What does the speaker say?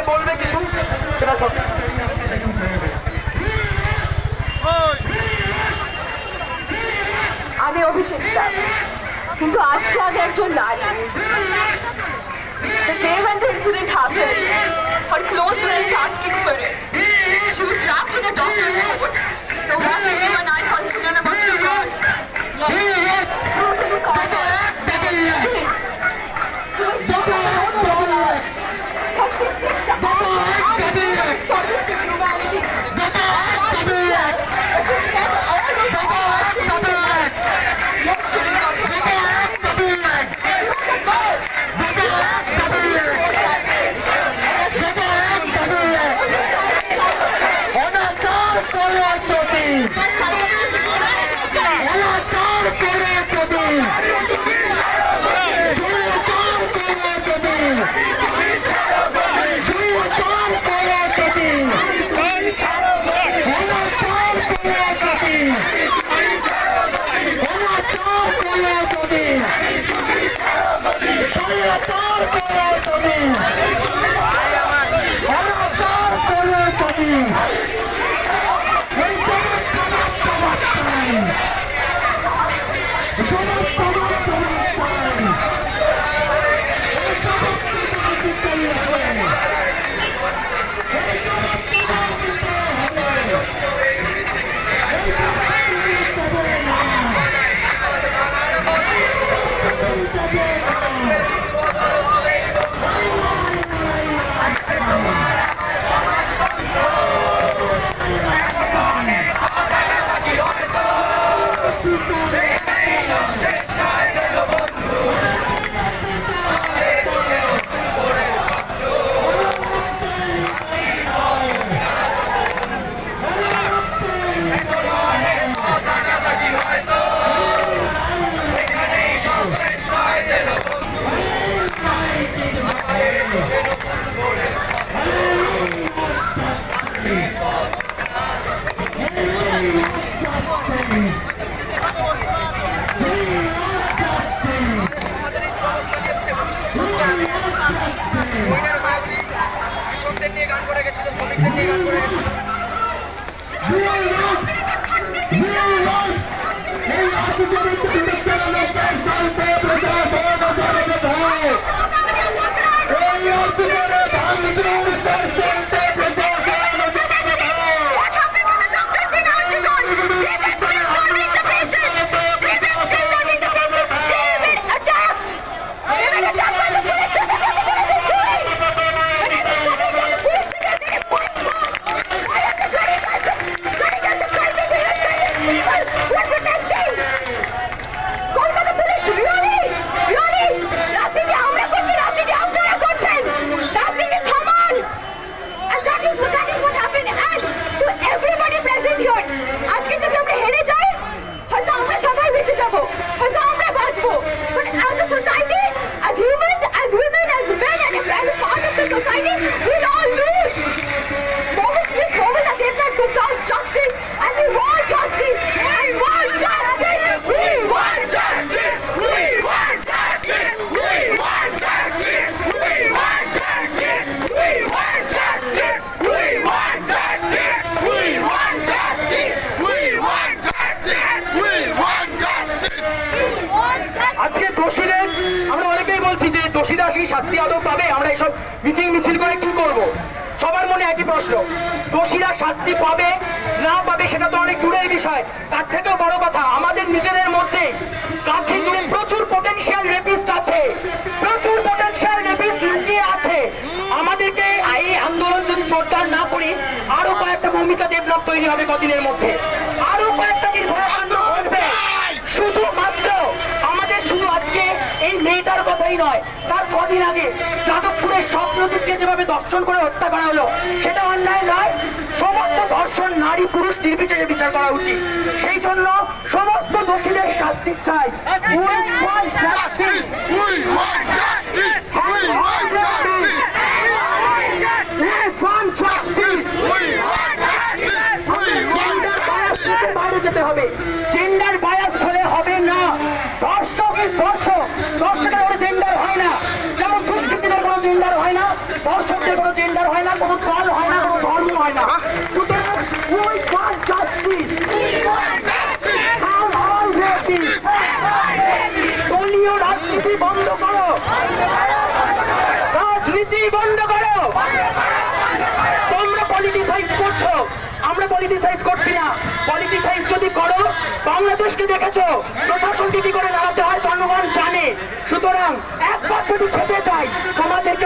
বলবে কিছু সেটা সব। আমি অভিষেকটা, কিন্তু আজকে আগে একজন নারী। The day when the incident happened, her close friends asking for it. She was wrapped in a doctor's coat. The one that you and I consider a much too good. Yes, brutally covered. She was born on her own roller. 36 hours service to humanity. কৃষকদের নিয়ে গান করে গেছিল, শ্রমিকদের নিয়ে গান করে গেছিল। শাস্তি আদৌ পাবে? আমরা এসব মিটিং মিছিল করে কি করব? সবার মনে একই প্রশ্ন, দোষীরা শাস্তি পাবে না পাবে সেটা তো অনেক দূরের বিষয়। তার থেকেও বড় কথা, আমাদের নিজেদের মধ্যে কাছে জুড়ে প্রচুর পোটেনশিয়াল রেপিস্ট আছে, প্রচুর পোটেনশিয়াল রেপিস্ট লুকিয়ে আছে। আমাদেরকে এই আন্দোলন যদি জোরদার না করি, আরো কয়েকটা ভূমিকা দেবনাথ তৈরি হবে কদিনের মধ্যে, আরো কয়েকটা নির্ভয়া কাণ্ড ঘটবে। শুধুমাত্র আমাদের শুধু আজকে এই মেয়েটার কথাই নয়, তার কদিন আগে যাদবপুরের স্বপ্নদীপকে যেভাবে দর্শন করে হত্যা করা হলো, সেটা অন্যায় নয়। সমস্ত ধর্ষণ নারী পুরুষ নির্বিশেষে বিচার করা উচিত। সেই জন্য সমস্ত দোষীদের শাস্তি চাই। যেতে হবে, জেন্ডার বায়াস হলে হবে না। দর্শক ইজ দর্শক, দর্শকের জেন্ডার হয় না, যেমন দুষ্কৃতীদের কোনো জেন্ডার হয় না, দর্শকদের কোনো জেন্ডার হয় না, কোনো দল হয় না, কোনো ধর্ম হয় না। সুতরাং we want justice. How all justice. দলীয় রাজনীতি বন্ধ করো, রাজনীতি বন্ধ করো। তোমরা পলিটিসাইজ করছো, আমরা পলিটিসাইজ করছি না। পলিটিসাইজ যদি করো, বাংলাদেশকে দেখেছো প্রশাসনকে কি করে নাড়াতে হয় জনগণ জানে। সুতরাং একবার যদি খেতে চাই তোমাদেরকে